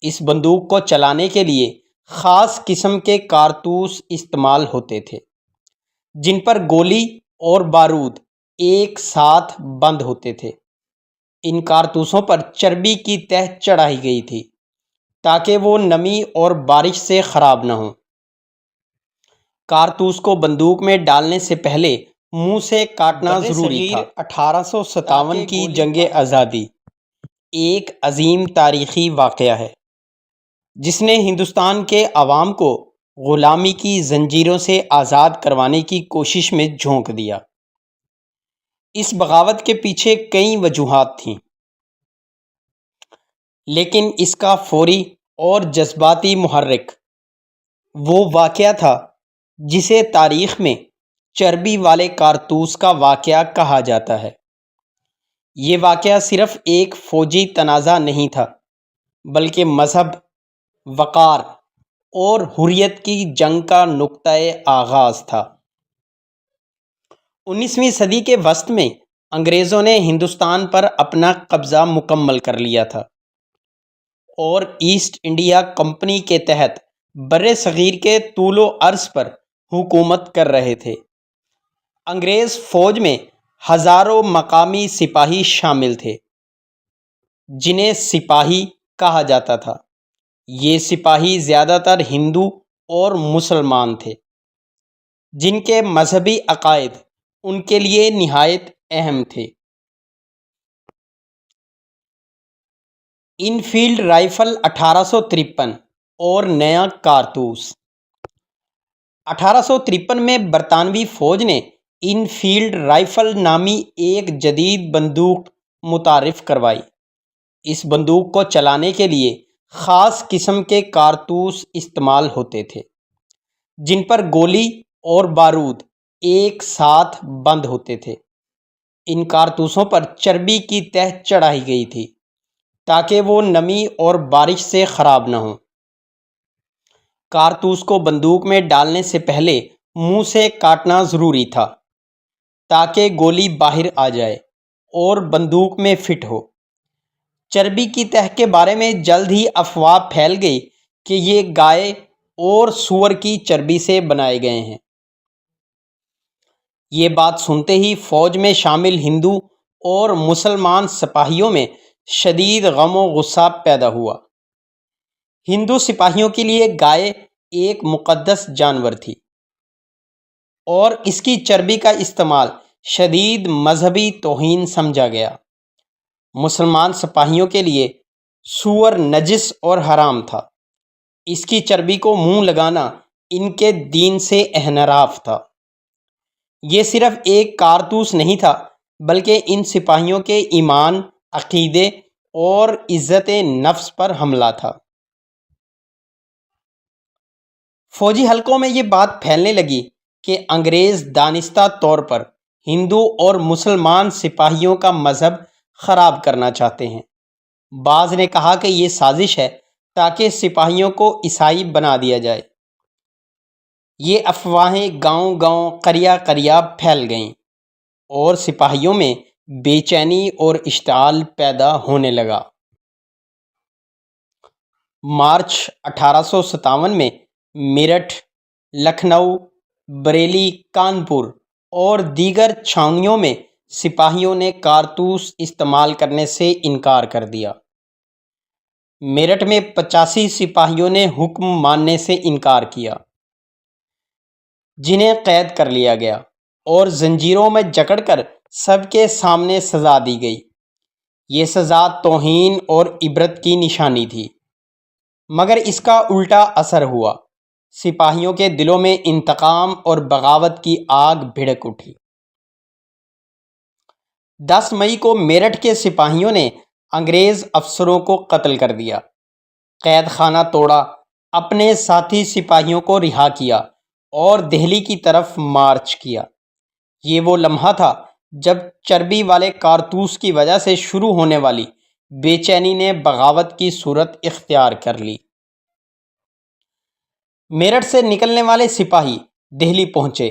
اس بندوق کو چلانے کے لیے خاص قسم کے کارتوس استعمال ہوتے تھے جن پر گولی اور بارود ایک ساتھ بند ہوتے تھے۔ ان کارتوسوں پر چربی کی تہ چڑھائی گئی تھی تاکہ وہ نمی اور بارش سے خراب نہ ہوں۔ کارتوس کو بندوق میں ڈالنے سے پہلے منہ سے کاٹنا ضروری تھا۔ 1857 کی جنگ آزادی ایک عظیم تاریخی واقعہ ہے جس نے ہندوستان کے عوام کو غلامی کی زنجیروں سے آزاد کروانے کی کوشش میں جھونک دیا۔ اس بغاوت کے پیچھے کئی وجوہات تھیں، لیکن اس کا فوری اور جذباتی محرک وہ واقعہ تھا جسے تاریخ میں چربی والے کارتوس کا واقعہ کہا جاتا ہے۔ یہ واقعہ صرف ایک فوجی تنازع نہیں تھا، بلکہ مذہب، وقار اور حریت کی جنگ کا نقطۂ آغاز تھا۔ 19ویں صدی کے وسط میں انگریزوں نے ہندوستان پر اپنا قبضہ مکمل کر لیا تھا اور ایسٹ انڈیا کمپنی کے تحت بر صغیر کے طول و عرض پر حکومت کر رہے تھے۔ انگریز فوج میں ہزاروں مقامی سپاہی شامل تھے جنہیں سپاہی کہا جاتا تھا۔ یہ سپاہی زیادہ تر ہندو اور مسلمان تھے جن کے مذہبی عقائد ان کے لیے نہایت اہم تھے۔ انفیلڈ رائفل 1853 اور نیا کارتوس۔ 1853 میں برطانوی فوج نے انفیلڈ رائفل نامی ایک جدید بندوق متعارف کروائی۔ اس بندوق کو چلانے کے لیے خاص قسم کے کارتوس استعمال ہوتے تھے جن پر گولی اور بارود ایک ساتھ بند ہوتے تھے۔ ان کارتوسوں پر چربی کی تہ چڑھائی گئی تھی تاکہ وہ نمی اور بارش سے خراب نہ ہوں۔ کارتوس کو بندوق میں ڈالنے سے پہلے منہ سے کاٹنا ضروری تھا تاکہ گولی باہر آ جائے اور بندوق میں فٹ ہو۔ چربی کی تہ کے بارے میں جلد ہی افواہ پھیل گئی کہ یہ گائے اور سور کی چربی سے بنائے گئے ہیں۔ یہ بات سنتے ہی فوج میں شامل ہندو اور مسلمان سپاہیوں میں شدید غم و غصہ پیدا ہوا۔ ہندو سپاہیوں کے لیے گائے ایک مقدس جانور تھی اور اس کی چربی کا استعمال شدید مذہبی توہین سمجھا گیا۔ مسلمان سپاہیوں کے لیے سور نجس اور حرام تھا۔ اس کی چربی کو منہ لگانا ان کے دین سے انحراف تھا۔ یہ صرف ایک کارتوس نہیں تھا بلکہ ان سپاہیوں کے ایمان، عقیدے اور عزت نفس پر حملہ تھا۔ فوجی حلقوں میں یہ بات پھیلنے لگی کہ انگریز دانستہ طور پر ہندو اور مسلمان سپاہیوں کا مذہب خراب کرنا چاہتے ہیں۔ بعض نے کہا کہ یہ سازش ہے تاکہ سپاہیوں کو عیسائی بنا دیا جائے۔ یہ افواہیں گاؤں گاؤں، قریہ قریہ پھیل گئیں اور سپاہیوں میں بے چینی اور اشتعال پیدا ہونے لگا۔ مارچ 1857 میں میرٹھ، لکھنؤ، بریلی، کانپور اور دیگر چھاؤنیوں میں سپاہیوں نے کارتوس استعمال کرنے سے انکار کر دیا۔ میرٹھ میں 85 سپاہیوں نے حکم ماننے سے انکار کیا، جنہیں قید کر لیا گیا اور زنجیروں میں جکڑ کر سب کے سامنے سزا دی گئی۔ یہ سزا توہین اور عبرت کی نشانی تھی، مگر اس کا الٹا اثر ہوا۔ سپاہیوں کے دلوں میں انتقام اور بغاوت کی آگ بھڑک اٹھی۔ 10 مئی کو میرٹھ کے سپاہیوں نے انگریز افسروں کو قتل کر دیا، قید خانہ توڑا، اپنے ساتھی سپاہیوں کو رہا کیا اور دہلی کی طرف مارچ کیا۔ یہ وہ لمحہ تھا جب چربی والے کارتوس کی وجہ سے شروع ہونے والی بے چینی نے بغاوت کی صورت اختیار کر لی۔ میرٹھ سے نکلنے والے سپاہی دہلی پہنچے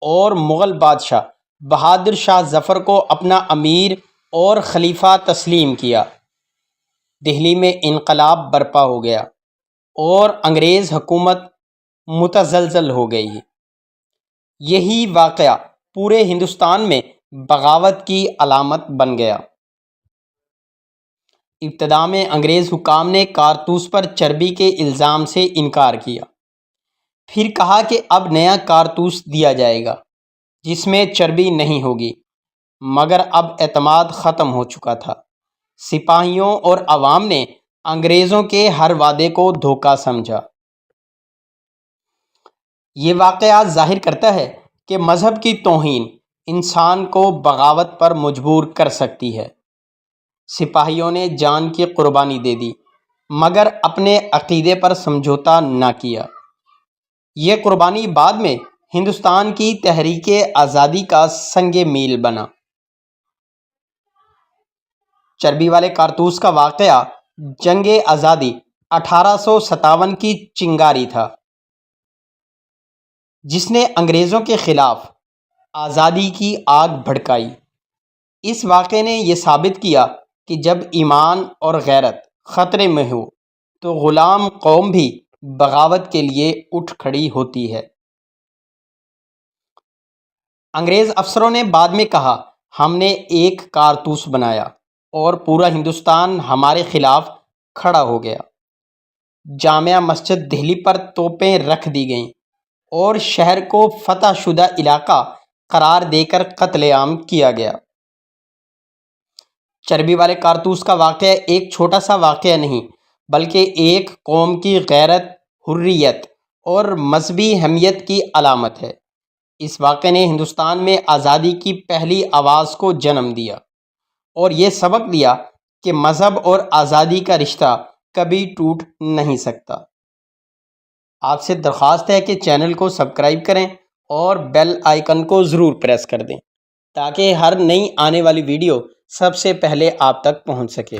اور مغل بادشاہ بہادر شاہ ظفر کو اپنا امیر اور خلیفہ تسلیم کیا۔ دہلی میں انقلاب برپا ہو گیا اور انگریز حکومت متزلزل ہو گئی۔ یہی واقعہ پورے ہندوستان میں بغاوت کی علامت بن گیا۔ ابتدا میں انگریز حکام نے کارتوس پر چربی کے الزام سے انکار کیا، پھر کہا کہ اب نیا کارتوس دیا جائے گا جس میں چربی نہیں ہوگی، مگر اب اعتماد ختم ہو چکا تھا۔ سپاہیوں اور عوام نے انگریزوں کے ہر وعدے کو دھوکہ سمجھا۔ یہ واقعہ ظاہر کرتا ہے کہ مذہب کی توہین انسان کو بغاوت پر مجبور کر سکتی ہے۔ سپاہیوں نے جان کی قربانی دے دی مگر اپنے عقیدے پر سمجھوتا نہ کیا۔ یہ قربانی بعد میں ہندوستان کی تحریک آزادی کا سنگ میل بنا۔ چربی والے کارتوس کا واقعہ جنگ آزادی 1857 کی چنگاری تھا، جس نے انگریزوں کے خلاف آزادی کی آگ بھڑکائی۔ اس واقعے نے یہ ثابت کیا کہ جب ایمان اور غیرت خطرے میں ہو تو غلام قوم بھی بغاوت کے لیے اٹھ کھڑی ہوتی ہے۔ انگریز افسروں نے بعد میں کہا، ہم نے ایک کارتوس بنایا اور پورا ہندوستان ہمارے خلاف کھڑا ہو گیا۔ جامع مسجد دہلی پر توپیں رکھ دی گئیں اور شہر کو فتح شدہ علاقہ قرار دے کر قتل عام کیا گیا۔ چربی والے کارتوس کا واقعہ ایک چھوٹا سا واقعہ نہیں بلکہ ایک قوم کی غیرت، حریت اور مذہبی حمیت کی علامت ہے۔ اس واقعے نے ہندوستان میں آزادی کی پہلی آواز کو جنم دیا اور یہ سبق دیا کہ مذہب اور آزادی کا رشتہ کبھی ٹوٹ نہیں سکتا۔ آپ سے درخواست ہے کہ چینل کو سبسکرائب کریں اور بیل آئیکن کو ضرور پریس کر دیں تاکہ ہر نئی آنے والی ویڈیو سب سے پہلے آپ تک پہنچ سکے۔